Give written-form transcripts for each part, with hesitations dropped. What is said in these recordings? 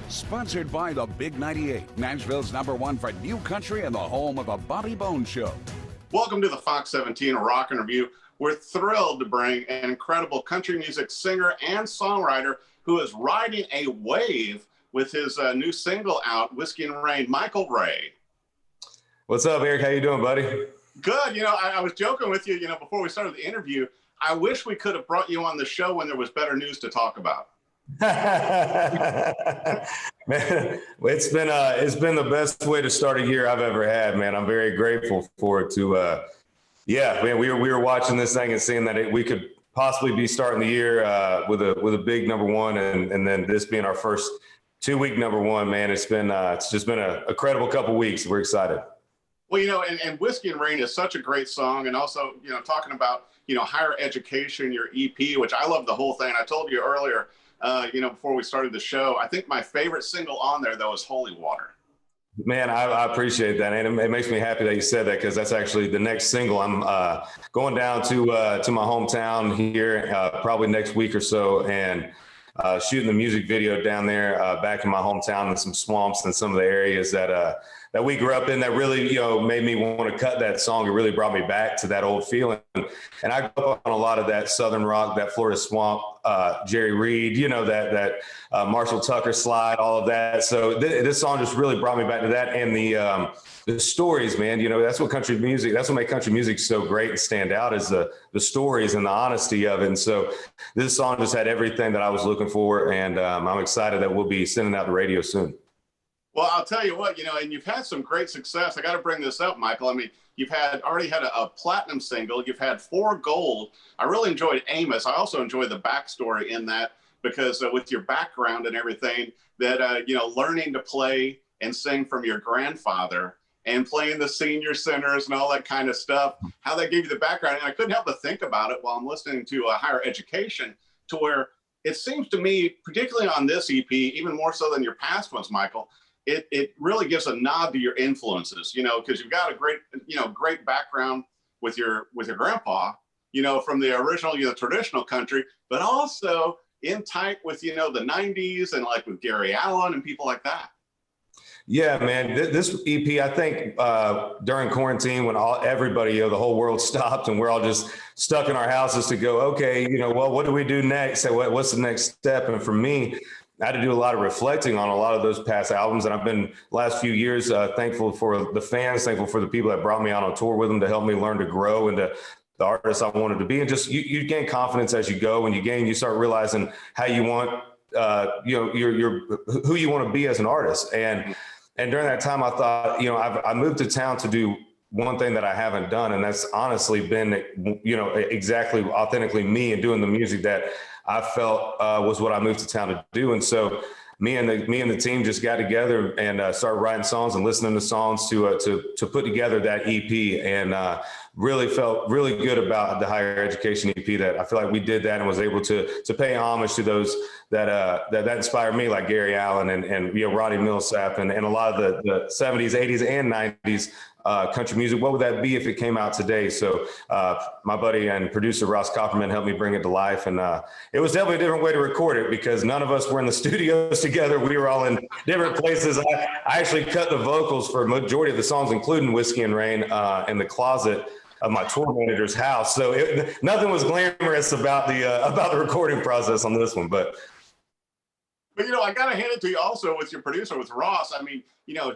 Sponsored by the Big 98, Nashville's #1 for new country and the home of the Bobby Bones Show. Welcome to the Fox 17 Rock and Review. We're thrilled to bring an incredible country music singer and songwriter who is riding a wave with his new single out, Whiskey and Rain, Michael Ray. What's up, Eric? How you doing, buddy? Good. I was joking with you, before we started the interview. I wish we could have brought you on the show when there was better news to talk about. Man, it's been the best way to start a year I've ever had, man. I'm very grateful for it man, we were watching this thing and seeing that we could possibly be starting the year with a big #1 and then this being our first 2-week #1, man. It's just been a credible couple weeks. We're excited. Well, and Whiskey and Rain is such a great song. And also, talking about, higher education, your EP, which I love the whole thing. I told you earlier, before we started the show, I think my favorite single on there, though, is Holy Water. Man, I appreciate that. And it makes me happy that you said that, because that's actually the next single. I'm going down to my hometown here probably next week or so and shooting the music video down there back in my hometown in some swamps and some of the areas that we grew up in that really, made me want to cut that song. It really brought me back to that old feeling. And I grew up on a lot of that Southern rock, that Florida swamp, Jerry Reed, that Marshall Tucker slide, all of that. So this song just really brought me back to that. And the stories, man, that's what makes country music so great and stand out, is the stories and the honesty of it. And so this song just had everything that I was looking for. And I'm excited that we'll be sending out the radio soon. Well, I'll tell you what, and you've had some great success. I got to bring this up, Michael. I mean, you've already had a platinum single. You've had 4 gold. I really enjoyed Amos. I also enjoyed the backstory in that, because with your background and everything, that, learning to play and sing from your grandfather and playing the senior centers and all that kind of stuff, how that gave you the background. And I couldn't help but think about it while I'm listening to Higher Education, to where it seems to me, particularly on this EP, even more so than your past ones, Michael, it really gives a nod to your influences, because you've got a great background with your grandpa, from the original, traditional country, but also in tight with, the 90s and like with Gary Allan and people like that. Yeah, man, this EP, I think during quarantine, when everybody, the whole world stopped and we're all just stuck in our houses to go, okay, well, what do we do next? So what's the next step? And for me, I had to do a lot of reflecting on a lot of those past albums. And I've been last few years thankful for the fans, thankful for the people that brought me out on tour with them to help me learn to grow into the artist I wanted to be. And just you gain confidence as you go, and you start realizing how you want, who you want to be as an artist. And during that time, I thought, I moved to town to do one thing that I haven't done. And that's honestly been, exactly authentically me, and doing the music that I felt was what I moved to town to do. And so me and the team just got together and started writing songs and listening to songs to put together that EP, and really felt really good about the Higher Education EP, that I feel like we did that and was able to pay homage to those that inspired me, like Gary Allan and Rodney Millsap and a lot of the 70s, 80s, and 90s country music. What would that be if it came out today? So my buddy and producer Ross Copperman helped me bring it to life, and it was definitely a different way to record it, because none of us were in the studios together. We were all in different places. I actually cut the vocals for a majority of the songs, including Whiskey and Rain, in the closet of my tour manager's house. So nothing was glamorous about the recording process on this one, but I got to hand it to you also with your producer, with Ross. I mean,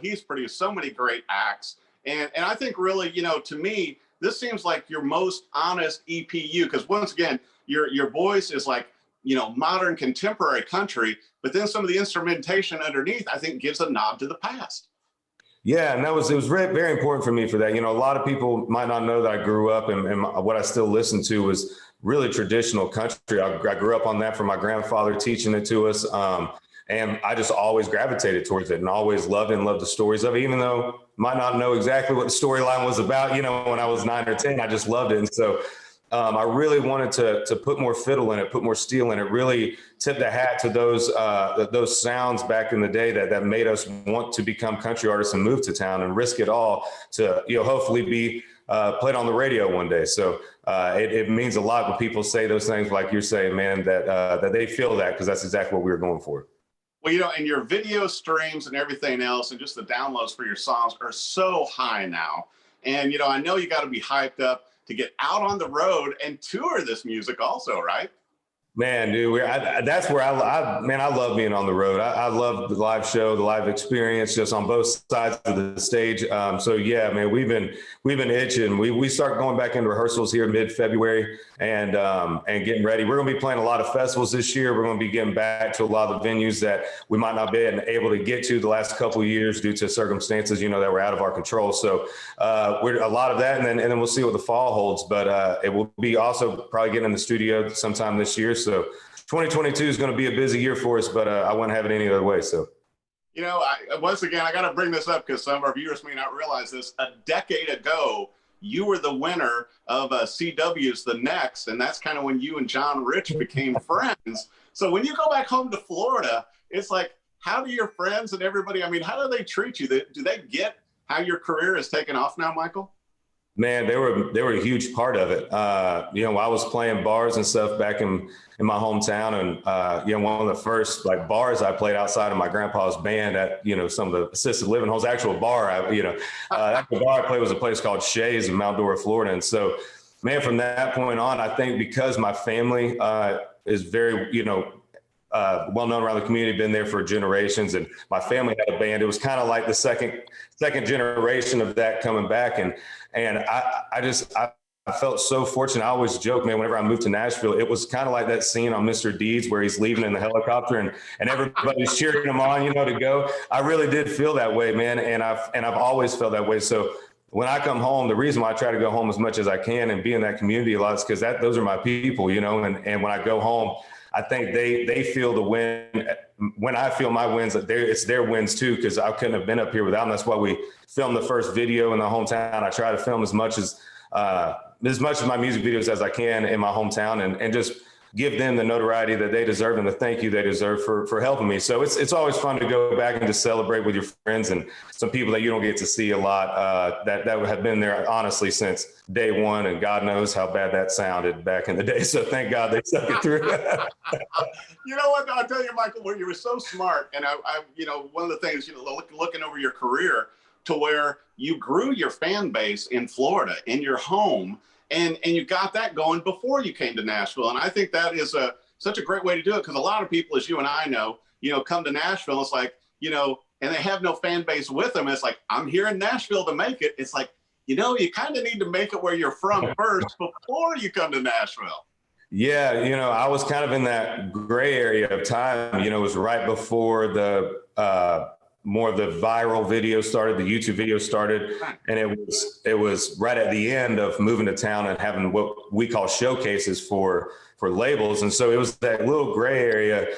he's produced so many great acts. And I think really, to me, this seems like your most honest EPU, because once again, your voice is like, modern contemporary country, but then some of the instrumentation underneath, I think, gives a nod to the past. Yeah, and it was very, very important for me for that. A lot of people might not know that I grew up and what I still listen to was really traditional country. I grew up on that from my grandfather teaching it to us. And I just always gravitated towards it and always loved the stories of it, even though I might not know exactly what the storyline was about, when I was 9 or 10, I just loved it. And so I really wanted to put more fiddle in it, put more steel in it, really tip the hat to those sounds back in the day that made us want to become country artists and move to town and risk it all to, hopefully be played on the radio one day. So it means a lot when people say those things like you're saying, man, that they feel that, because that's exactly what we were going for. Well, and your video streams and everything else, and just the downloads for your songs are so high now. And, I know you got to be hyped up to get out on the road and tour this music also, right? Man, dude, that's where man, I love being on the road. I love the live show, the live experience, just on both sides of the stage. So yeah, man, we've been itching. We start going back into rehearsals here mid-February and getting ready. We're going to be playing a lot of festivals this year. We're going to be getting back to a lot of the venues that we might not be able to get to the last couple of years due to circumstances, that were out of our control. So we're a lot of that, and then we'll see what the fall holds. But it will be also probably getting in the studio sometime this year. So 2022 is going to be a busy year for us, but I wouldn't have it any other way. So, once again, I got to bring this up because some of our viewers may not realize this. A decade ago, you were the winner of CW's The Next, and that's kind of when you and John Rich became friends. So when you go back home to Florida, it's like, how do your friends and everybody, how do they treat you? Do they get how your career has taken off now, Michael? Man, they were a huge part of it. I was playing bars and stuff back in my hometown, and one of the first bars I played outside of my grandpa's band at some of the assisted living homes. Actual bar, that bar I played was a place called Shays in Mount Dora, Florida. And so, man, from that point on, I think because my family is very well known around the community, been there for generations, and my family had a band. It was kind of like the second generation of that coming back, and I felt so fortunate. I always joke, man, whenever I moved to Nashville, it was kind of like that scene on Mr. Deeds where he's leaving in the helicopter and everybody's cheering him on, to go. I really did feel that way, man, and I've always felt that way. So when I come home, the reason why I try to go home as much as I can and be in that community a lot is because those are my people, and when I go home, I think they feel the win. When I feel my wins, it's their wins too, because I couldn't have been up here without them. That's why we filmed the first video in the hometown. I try to film as much of my music videos as I can in my hometown, and just give them the notoriety that they deserve and the thank you they deserve for helping me. So it's always fun to go back and just celebrate with your friends and some people that you don't get to see a lot that have been there honestly since day one. And God knows how bad that sounded back in the day. So thank God they stuck it through. You know what? I'll tell you, Michael, where you were so smart. And I one of the things, looking over your career to where you grew your fan base in Florida, in your home, and you got that going before you came to Nashville. And I think that is such a great way to do it, because a lot of people, as you and I know, come to Nashville, it's like, and they have no fan base with them. It's like, I'm here in Nashville to make it. It's like, you kind of need to make it where you're from first before you come to Nashville. Yeah, I was kind of in that gray area of time. It was right before the more of the viral video started, the YouTube video started, and it was right at the end of moving to town and having what we call showcases for labels. And so it was that little gray area.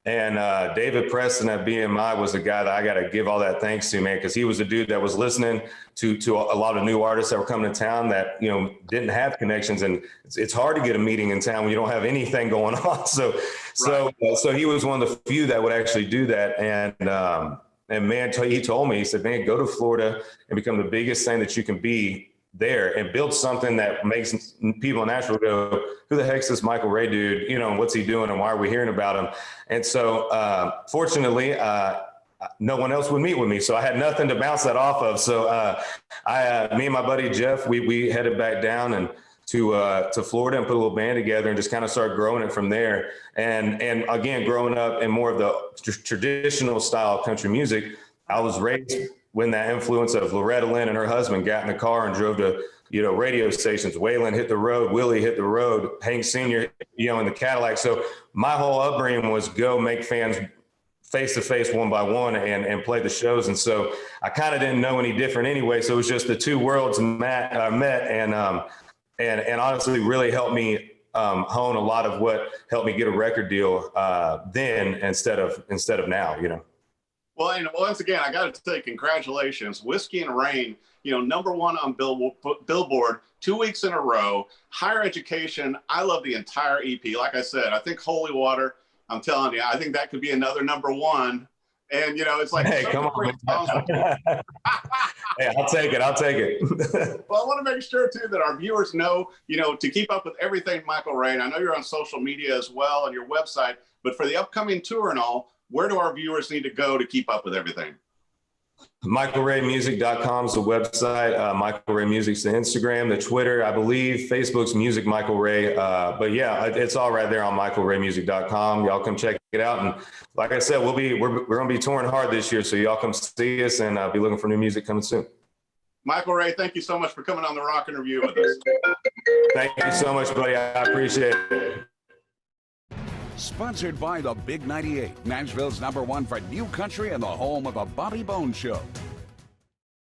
And David Preston at BMI was the guy that I got to give all that thanks to, man, because he was the dude that was listening to a lot of new artists that were coming to town that, didn't have connections. And it's hard to get a meeting in town when you don't have anything going on. So he was one of the few that would actually do that. And man, he told me, he said, man, go to Florida and become the biggest thing that you can be there and build something that makes people in Nashville go, who the heck's this Michael Ray dude? What's he doing and why are we hearing about him? And so fortunately, no one else would meet with me. So I had nothing to bounce that off of. So me and my buddy Jeff, we headed back down and to Florida and put a little band together and just kind of start growing it from there. And again, growing up in more of the traditional style of country music, I was raised when that influence of Loretta Lynn and her husband got in the car and drove to, radio stations. Waylon hit the road, Willie hit the road, Hank Sr., in the Cadillac. So my whole upbringing was go make fans face to face, one by one, and play the shows. And so I kind of didn't know any different anyway. So it was just the two worlds met and honestly really helped me hone a lot of what helped me get a record deal then instead of now. Well, and once again, I got to say congratulations. Whiskey and Rain, #1 on Billboard 2 weeks in a row. Higher Education, I love the entire EP. Like I said, I think Holy Water, I'm telling you, I think that could be another #1. And, it's like, hey, come on. Hey, I'll take it. Well, I want to make sure, too, that our viewers know, to keep up with everything Michael Ray. And I know you're on social media as well on your website, but for the upcoming tour and all, where do our viewers need to go to keep up with everything? MichaelRayMusic.com is the website. Michael Ray Music's the Instagram, the Twitter, I believe. Facebook's Music Michael Ray. But yeah, it's all right there on MichaelRayMusic.com. Y'all come check it out. And like I said, we're going to be touring hard this year. So y'all come see us, and I'll be looking for new music coming soon. Michael Ray, thank you so much for coming on the Rockin' Review with us. Thank you so much, buddy. I appreciate it. Sponsored by the Big 98, Nashville's #1 for new country and the home of the Bobby Bones Show.